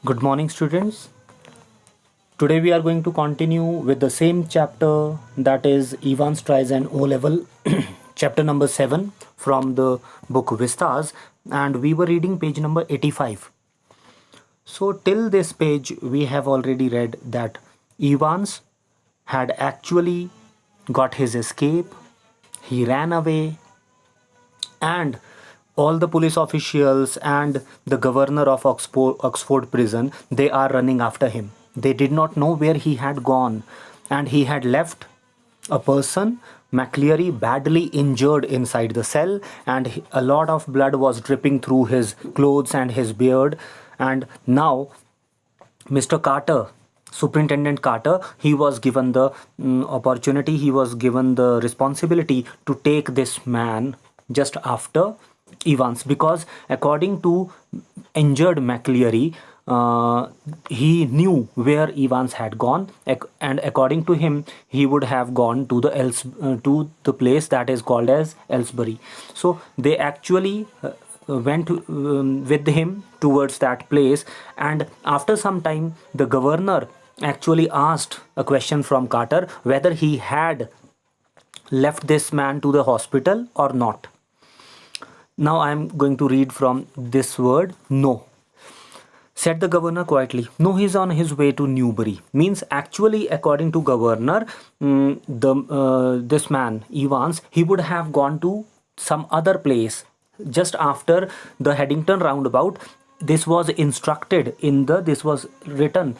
Good morning, students. Today we are going to continue with the same chapter, that is Ivan Streisand O level, chapter number 7 from the book Vistas, and we were reading page number 85. So, till this page, we have already read that Evans had actually got his escape, he ran away, and all the police officials and the governor of Oxford prison, they are running after him. They did not know where he had gone, and he had left a person, McCleary, badly injured inside the cell, and a lot of blood was dripping through his clothes and his beard. And now Mr. Carter, Superintendent Carter, he was given the opportunity, he was given the responsibility to take this man just after Evans, because according to injured McCleary, he knew where Evans had gone, and according to him, he would have gone to to the place that is called as Aylesbury. So they actually went with him towards that place, and after some time, the governor actually asked a question from Carter whether he had left this man to the hospital or not. Now I am going to read from this word, no. Said the governor quietly. No, he's on his way to Newbury. Means actually, according to governor, this man Evans, he would have gone to some other place just after the Headington roundabout. This was instructed in the. This was written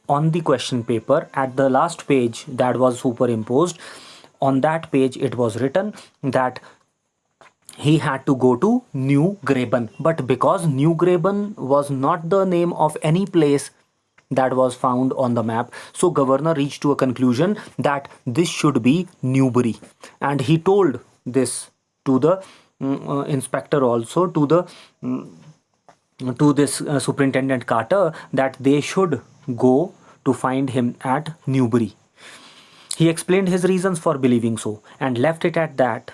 on the question paper at the last page that was superimposed. On that page, it was written that he had to go to New Graben. But because New Graben was not the name of any place that was found on the map, so governor reached to a conclusion that this should be Newbury. And he told this to the inspector also, to the to this Superintendent Carter, that they should go to find him at Newbury. He explained his reasons for believing so and left it at that.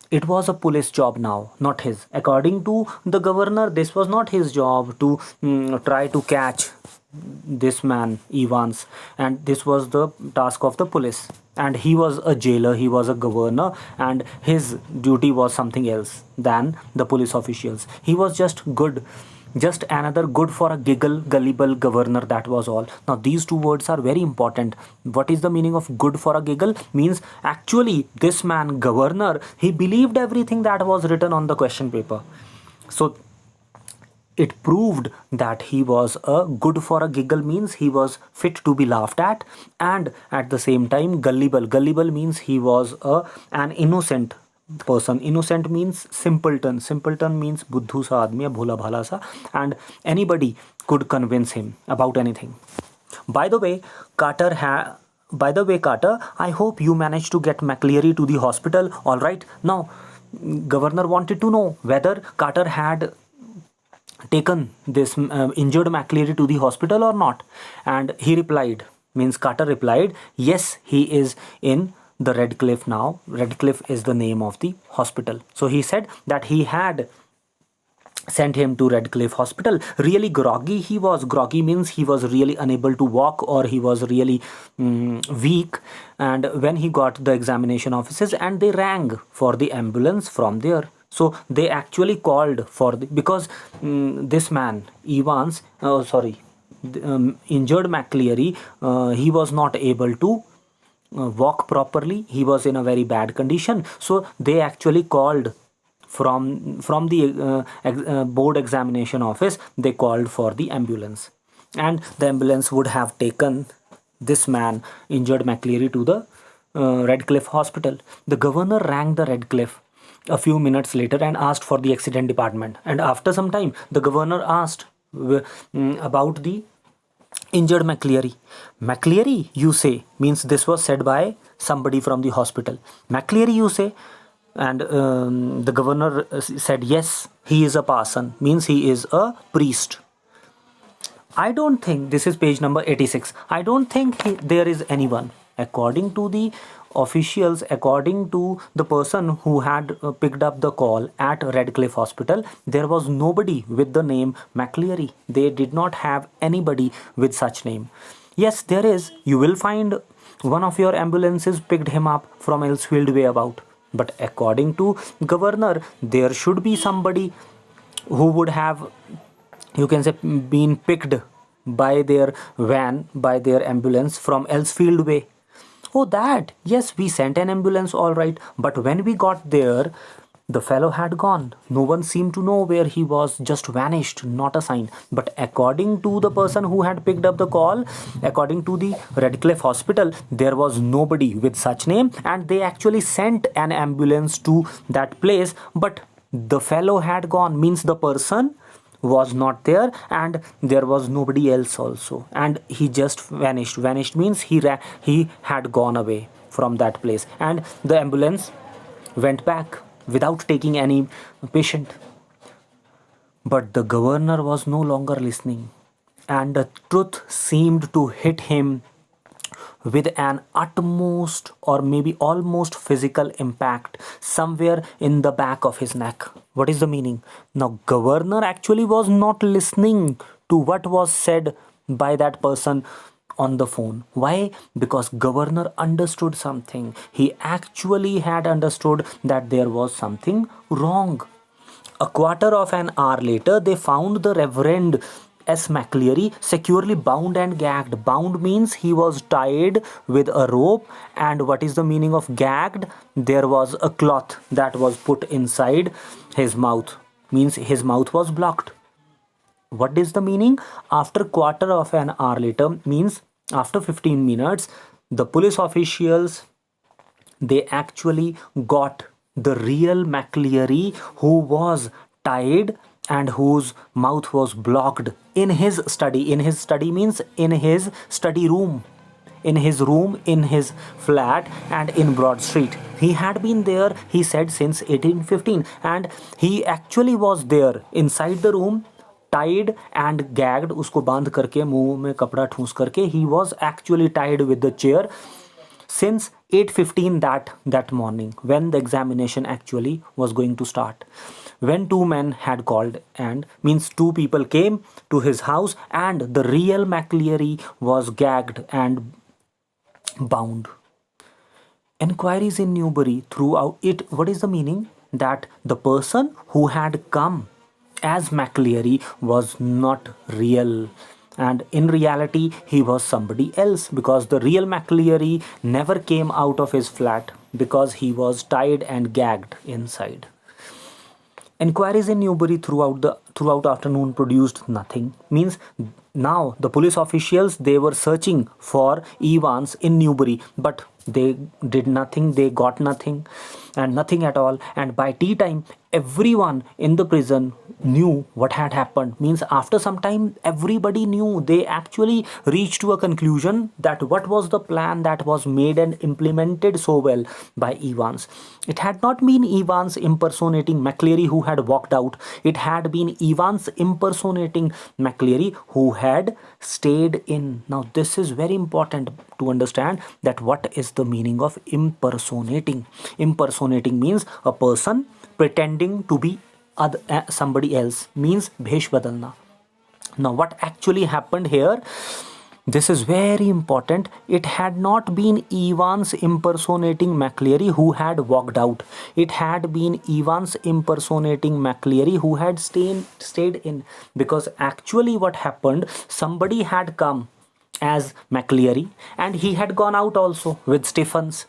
It was a police job now, not his. According to the governor, this was not his job to try to catch this man, Evans, and this was the task of the police. And he was a jailer, he was a governor, and his duty was something else than the police officials. He was just another good for a giggle, gullible governor, that was all. Now, these two words are very important. What is the meaning of good for a giggle? Means actually, this man, governor, he believed everything that was written on the question paper. So, it proved that he was a good for a giggle, means he was fit to be laughed at, and at the same time gullible. Gullible means he was an innocent person. Innocent means simpleton. Simpleton means buddhu sa admi, bhola bhala sa, and anybody could convince him about anything. By the way, Carter, I hope you managed to get McCleary to the hospital. All right. Now, governor wanted to know whether Carter had taken this injured McCleary to the hospital or not, and he replied, means Carter replied, yes, he is in the Redcliffe now. Redcliffe is the name of the hospital. So he said that he had sent him to Redcliffe Hospital. Really groggy he was. Groggy means he was really unable to walk, or he was really weak. And when he got the examination offices, and they rang for the ambulance from there. So they actually called for because this man Evans, injured McCleary, he was not able to walk properly. He was in a very bad condition. So they actually called from the board examination office. They called for the ambulance, and the ambulance would have taken this man, injured McCleary, to the Redcliffe Hospital. The governor rang the Redcliffe a few minutes later and asked for the accident department. And after some time, the governor asked about the injured McCleary. McCleary, you say, means this was said by somebody from the hospital. McCleary, you say? And the governor said, yes, he is a parson, means he is a priest. I don't think, this is page number 86, I don't think there is anyone, according to the officials, according to the person who had picked up the call at Redcliffe Hospital, there was nobody with the name McCleary. They did not have anybody with such name. Yes, there is. You will find one of your ambulances picked him up from Elsfield way about. But according to governor, there should be somebody who would have, you can say, been picked by their van, by their ambulance from Elsfield way. Oh, that. Yes, we sent an ambulance, all right. But when we got there, the fellow had gone. No one seemed to know where he was, just vanished, not a sign. But according to the person who had picked up the call, according to the Redcliffe Hospital, there was nobody with such name, and they actually sent an ambulance to that place. But the fellow had gone, means the person was not there, and there was nobody else also, and he just vanished means he had gone away from that place, and the ambulance went back without taking any patient. But the governor was no longer listening, and the truth seemed to hit him with an utmost or maybe almost physical impact somewhere in the back of his neck. What is the meaning? Now, governor actually was not listening to what was said by that person on the phone. Why? Because governor understood something. He actually had understood that there was something wrong. A quarter of an hour later, they found the Reverend S. McCleary securely bound and gagged. Bound means he was tied with a rope. And what is the meaning of gagged? There was a cloth that was put inside his mouth. Means his mouth was blocked. What is the meaning? After quarter of an hour later, means after 15 minutes, the police officials, they actually got the real McCleary, who was tied and whose mouth was blocked in his study. In his study means in his study room. In his room, in his flat, and in Broad Street. He had been there, he said, since 1815, and he actually was there inside the room, tied and gagged, usko बांध करके मुंह में कपड़ा ठूंस करके. He was actually tied with the chair since 8:15 that morning, when the examination actually was going to start. When two men had called, and means two people came to his house, and the real McCleary was gagged and bound. Enquiries in Newbury throughout it. What is the meaning? That the person who had come as McCleary was not real, and in reality he was somebody else, because the real McCleary never came out of his flat because he was tied and gagged inside. Enquiries in Newbury throughout afternoon produced nothing. Means now the police officials, they were searching for Evans in Newbury, but they did nothing, they got nothing, and nothing at all. And by tea time, everyone in the prison knew what had happened. Means after some time, everybody knew. They actually reached to a conclusion that what was the plan that was made and implemented so well by Evans. It had not been Evans impersonating McCleary who had walked out. It had been Evans impersonating McCleary who had stayed in. Now this is very important to understand, that what is the meaning of impersonating. Impersonating means a person pretending to be somebody else, means bhesh badalna. Now what actually happened here, this is very important. It had not been Evans impersonating McCleary who had walked out. It had been Evans impersonating McCleary who had stayed in. Because actually what happened, somebody had come as McCleary and he had gone out also with Stephens.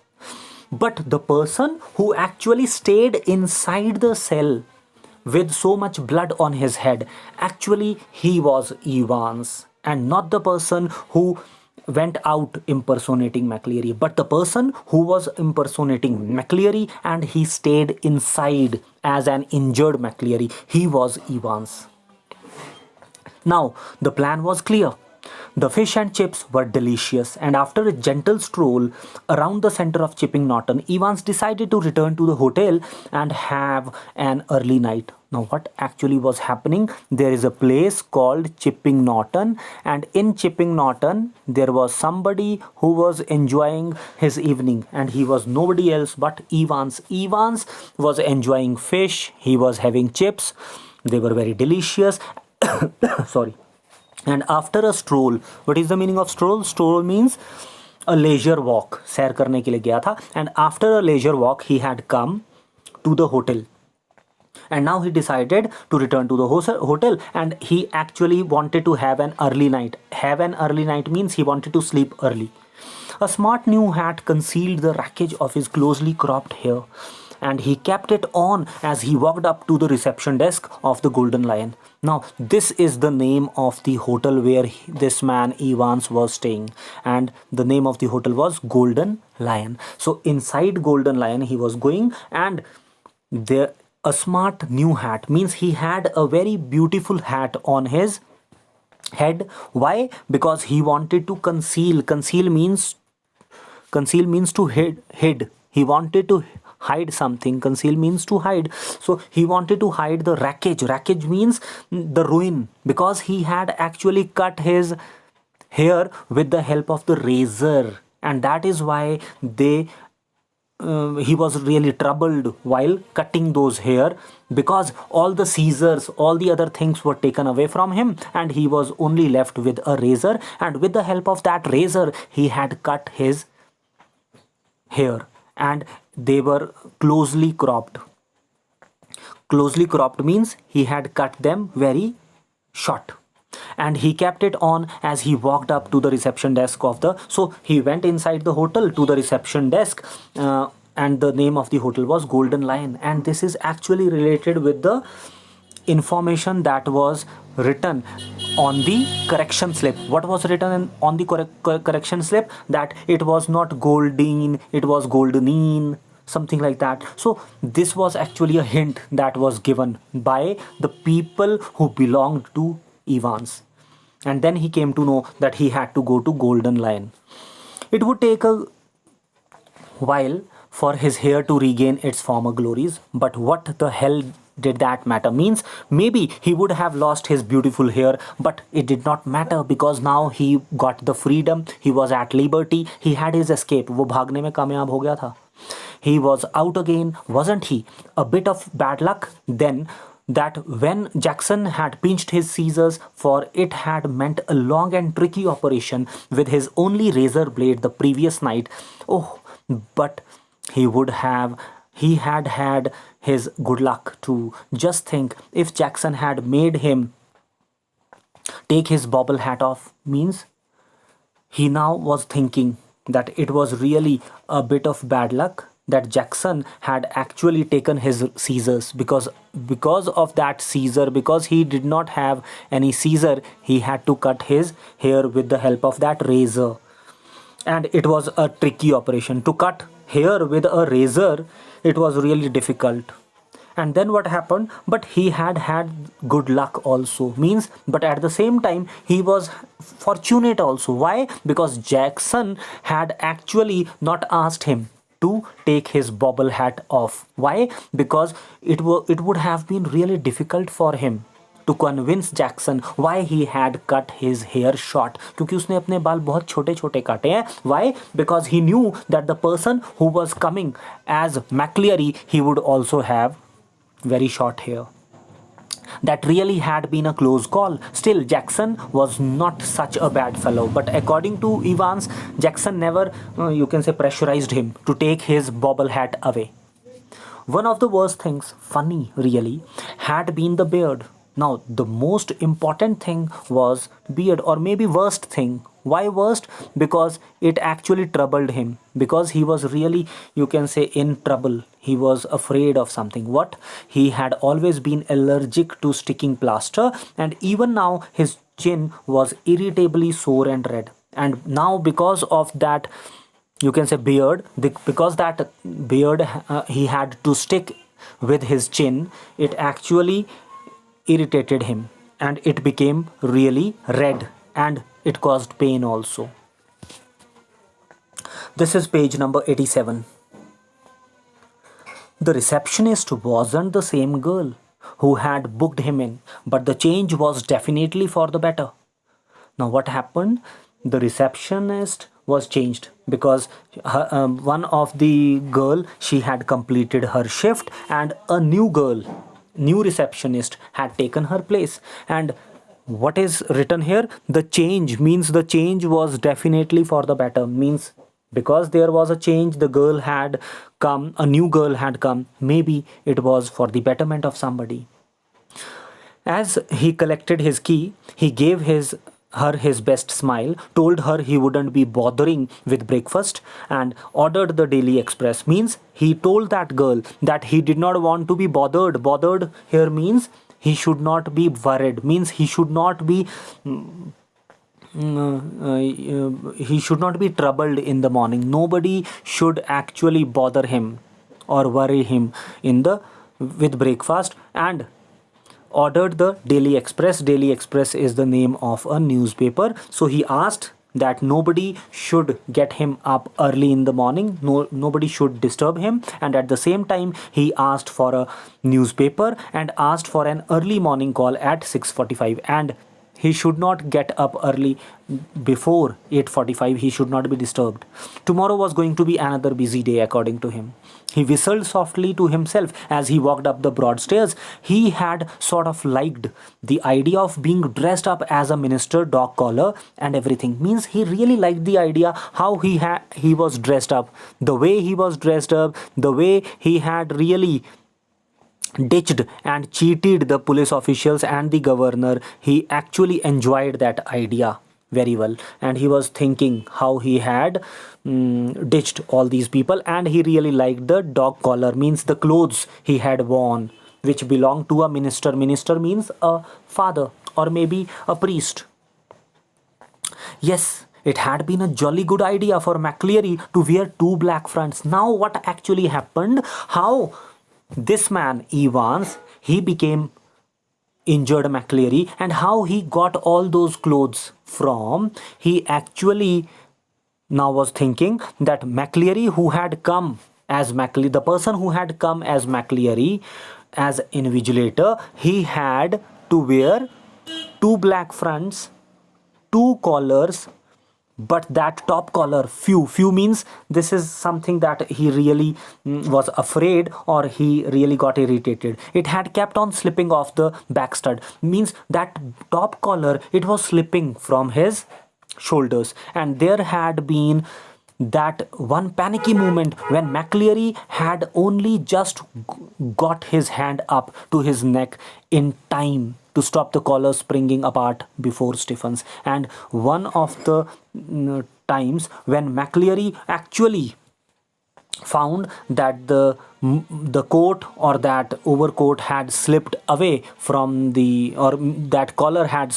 But the person who actually stayed inside the cell with so much blood on his head, actually he was Evans, and not the person who went out impersonating McCleary, but the person who was impersonating McCleary and he stayed inside as an injured McCleary. He was Evans. Now the plan was clear. The fish and chips were delicious, and after a gentle stroll around the center of Chipping Norton, Evans decided to return to the hotel and have an early night. Now, what actually was happening? There is a place called Chipping Norton, and in Chipping Norton, there was somebody who was enjoying his evening, and he was nobody else but Evans. Evans was enjoying fish, he was having chips, they were very delicious. Sorry. And after a stroll, what is the meaning of stroll? Stroll means a leisure walk. सैर करने के लिए गया था. And after a leisure walk, he had come to the hotel. And now he decided to return to the hotel, and he actually wanted to have an early night. Have an early night means he wanted to sleep early. A smart new hat concealed the wreckage of his closely cropped hair, and he kept it on as he walked up to the reception desk of the Golden Lion. Now, this is the name of the hotel where this man Evans was staying, and the name of the hotel was Golden Lion. So, inside Golden Lion, he was going, and there a smart new hat means he had a very beautiful hat on his head. Why? Because he wanted to conceal means to hid. He wanted to hide something. Conceal means to hide. So he wanted to hide the wreckage means the ruin, because he had actually cut his hair with the help of the razor, and that is why he was really troubled while cutting those hair, because all the scissors, all the other things were taken away from him, and he was only left with a razor, and with the help of that razor he had cut his hair, and they were closely cropped. Closely cropped means he had cut them very short, and he kept it on as he walked up to the reception desk of the. So he went inside the hotel to the reception desk, and the name of the hotel was Golden Lion, and this is actually related with the information that was written on the correction slip. What was written on the correction slip? That it was not Goldine, it was Goldenine, something like that. So this was actually a hint that was given by the people who belonged to Evans, and then he came to know that he had to go to Golden Lion. It would take a while for his hair to regain its former glories, but what the hell did that matter? Means maybe he would have lost his beautiful hair, but it did not matter, because now he got the freedom, he was at liberty, he had his escape. वो भागने में कामयाब हो गया था. He was out again, wasn't he? A bit of bad luck then, that when Jackson had pinched his scissors, for it had meant a long and tricky operation with his only razor blade the previous night. Oh, but he had his good luck too. Just think, if Jackson had made him take his bobble hat off, means he now was thinking that it was really a bit of bad luck that Jackson had actually taken his scissors, because of that scissor, because he did not have any scissor, he had to cut his hair with the help of that razor, and it was a tricky operation. To cut hair with a razor, it was really difficult. And then what happened? But he had good luck also, means, but at the same time he was fortunate also. Why? Because Jackson had actually not asked him to take his bobble hat off. Why? Because it would have been really difficult for him to convince Jackson why he had cut his hair short, क्योंकि उसने अपने बाल बहुत छोटे छोटे काटे हैं. Why? Because he knew that the person who was coming as McCleary, he would also have very short hair. That really had been a close call. Still, Jackson was not such a bad fellow, but according to Evans, Jackson never, you can say, pressurized him to take his bobble hat away. One of the worst things, funny really, had been the beard. Now, the most important thing was beard, or maybe worst thing. Why worst? Because it actually troubled him. Because he was really, you can say, in trouble. He was afraid of something. What? He had always been allergic to sticking plaster, and even now his chin was irritably sore and red. And now, because of that, you can say, beard, because that beard he had to stick with his chin, it actually irritated him, and it became really red, and it caused pain also. This is page number 87. The receptionist wasn't the same girl. who had booked him in, but the change was definitely for the better. Now, what happened? The receptionist was changed because one of the girl, she had completed her shift, and a new girl, new receptionist had taken her place. And what is written here? The change means the change was definitely for the better. Means because there was a change, the girl had come, a new girl had come. Maybe it was for the betterment of somebody. As he collected his key, he gave her his best smile, told her he wouldn't be bothering with breakfast, and ordered the Daily Express. Means he told that girl that he did not want to be bothered. Bothered here means he should not be worried. Means he should not be he should not be troubled in the morning. Nobody should actually bother him or worry him in the with breakfast, and ordered the Daily Express. Daily Express is the name of a newspaper. So he asked that nobody should get him up early in the morning. Nobody should disturb him. And at the same time, he asked for a newspaper and asked for an early morning call at 6:45. And he should not get up early before 8:45. He should not be disturbed. Tomorrow was going to be another busy day according to him. He whistled softly to himself as he walked up the broad stairs. He had sort of liked the idea of being dressed up as a minister, dog collar and everything. Means he really liked the idea how he was dressed up, the way he was dressed up, the way he had really ditched and cheated the police officials and the governor. He actually enjoyed that idea very well, and he was thinking how he had ditched all these people, and he really liked the dog collar. Means the clothes he had worn which belonged to a minister. Minister means a father or maybe a priest. Yes, it had been a jolly good idea for McCleary to wear two black fronts. Now what actually happened? How this man Evans, he became injured McCleary, and how he got all those clothes from. He actually now was thinking that McCleary, who had come as McCleary, the person who had come as McCleary as invigilator, he had to wear two black fronts, two collars, but that top collar, few means this is something that he really was afraid, or he really got irritated. It had kept on slipping off the back stud. Means that top collar, it was slipping from his shoulders, and there had been that one panicky moment when McCleary had only just got his hand up to his neck in time to stop the collar springing apart before Stephens. And one of the times when McCleary actually found that the coat or that overcoat had slipped away from the, or that collar had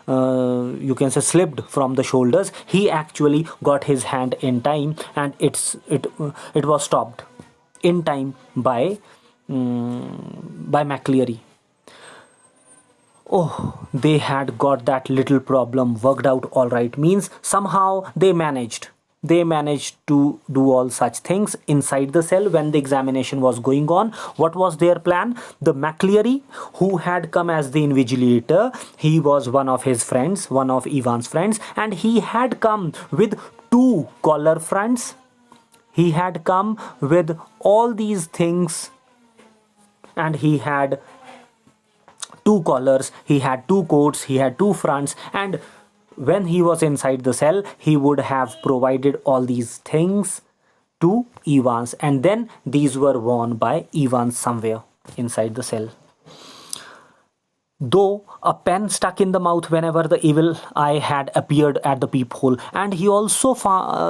you can say slipped from the shoulders, he actually got his hand in time, and it was stopped in time by McCleary. Oh, they had got that little problem worked out all right. Means somehow they managed to do all such things inside the cell when the examination was going on. What was their plan? The McCleary, who had come as the invigilator, he was one of his friends, one of Evans' friends, and he had come with two collar fronts. He had come with all these things, and he had two collars, he had two coats, he had two fronts, and when he was inside the cell, he would have provided all these things to Evans, and then these were worn by Evans somewhere inside the cell. Though a pen stuck in the mouth whenever the evil eye had appeared at the peephole, and he also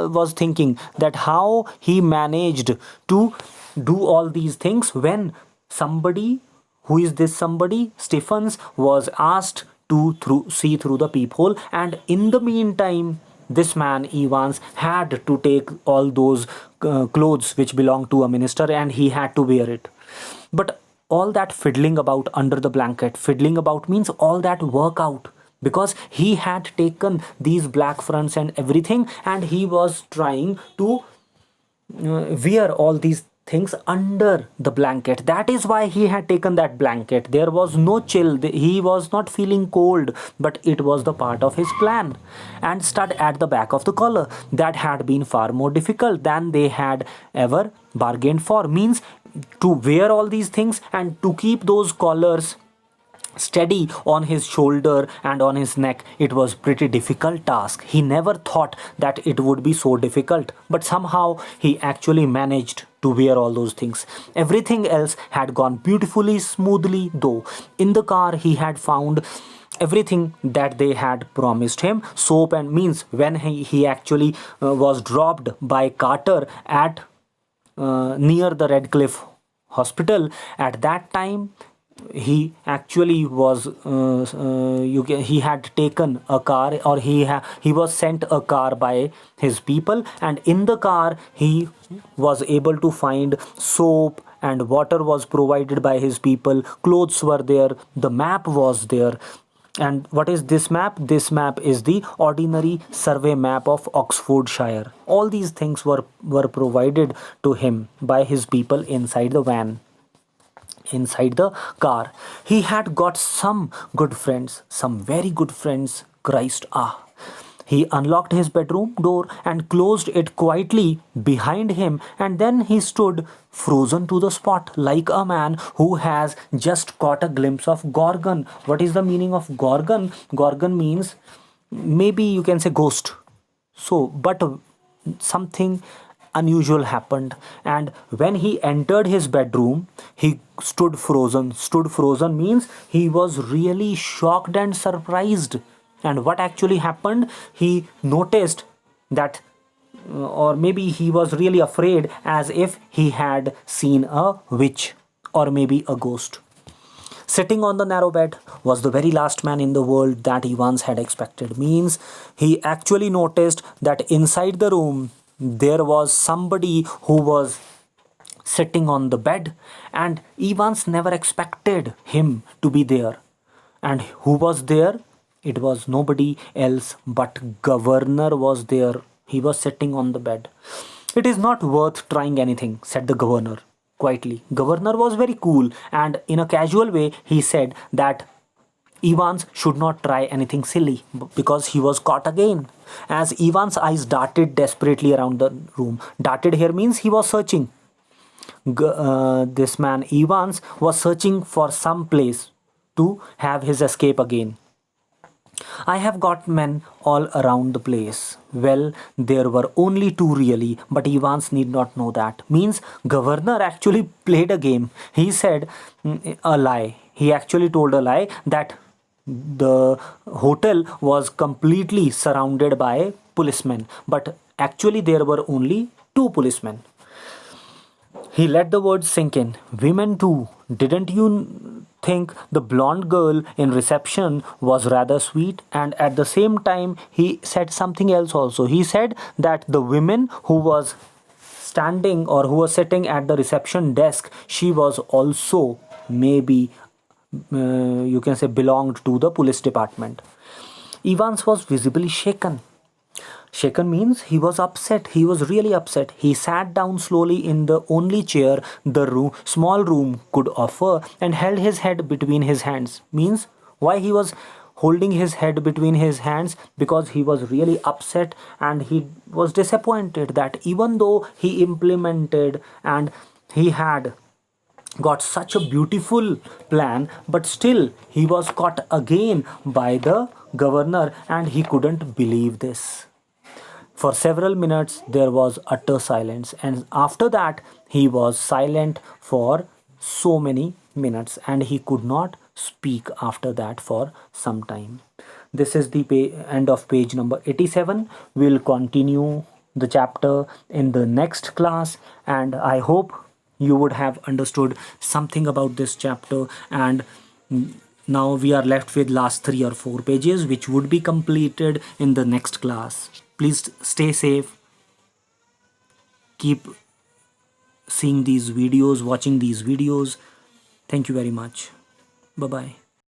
was thinking that how he managed to do all these things when somebody, who is this somebody? Stephens was asked to see through the peephole, and in the meantime this man Evans had to take all those clothes which belonged to a minister, and he had to wear it. But all that fiddling about under the blanket, fiddling about means all that workout, because he had taken these black fronts and everything, and he was trying to wear all these things under the blanket. That is why he had taken that blanket. There was no chill. He was not feeling cold, but it was the part of his plan. And stud at the back of the collar. That had been far more difficult than they had ever bargained for. Means to wear all these things and to keep those collars steady on his shoulder and on his neck, it was pretty difficult task. He never thought that it would be so difficult, but somehow he actually managed to wear all those things. Everything else had gone beautifully smoothly, though in the car he had found everything that they had promised him. Soap and means when he actually was dropped by Carter at near the Redcliffe hospital. At that time he actually was he had taken a car, or he was sent a car by his people, and in the car he was able to find soap, and water was provided by his people, clothes were there, the map was there. And what is this map? This map is the ordinary survey map of Oxfordshire. All these things were provided to him by his people inside the van, inside the car. He had got some good friends, some very good friends. Christ, ah. He unlocked his bedroom door and closed it quietly behind him, and then he stood frozen to the spot like a man who has just caught a glimpse of Gorgon. What is the meaning of Gorgon? Gorgon means, maybe you can say, ghost. So, but something unusual happened, and when he entered his bedroom he stood frozen means he was really shocked and surprised. And what actually happened, he noticed that or maybe he was really afraid, as if he had seen a witch or maybe a ghost. Sitting on the narrow bed was the very last man in the world that Evans had expected. Means he actually noticed that inside the room there was somebody who was sitting on the bed, and Evans never expected him to be there. And who was there? It was nobody else but Governor was there. He was sitting on the bed. "It is not worth trying anything," said the governor quietly. Governor was very cool, and in a casual way he said that Evans should not try anything silly because he was caught again. As Evans' eyes darted desperately around the room. Darted here means he was searching. This man Evans was searching for some place to have his escape again. "I have got men all around the place." Well, there were only two really, but Evans need not know that. Means Governor actually played a game. He said a lie. He actually told a lie that the hotel was completely surrounded by policemen, but actually there were only two policemen. He let the words sink in. "Women too. Didn't you think the blonde girl in reception was rather sweet?" And at the same time, he said something else also. He said that the woman who was standing or who was sitting at the reception desk, she was also maybe you can say belonged to the police department. Evans was visibly shaken. Shaken means he was upset. He was really upset. He sat down slowly in the only chair the small room could offer, and held his head between his hands. Means why he was holding his head between his hands? Because he was really upset, and he was disappointed that even though he implemented and he had got such a beautiful plan, but still he was caught again by the governor, and he couldn't believe this. For several minutes there was utter silence, and after that he was silent for so many minutes, and he could not speak after that for some time. This is the end of page number 87. We'll continue the chapter in the next class, and I hope you would have understood something about this chapter. And now we are left with last 3 or 4 pages, which would be completed in the next class. Please stay safe. Keep seeing these videos, watching these videos. Thank you very much. Bye bye.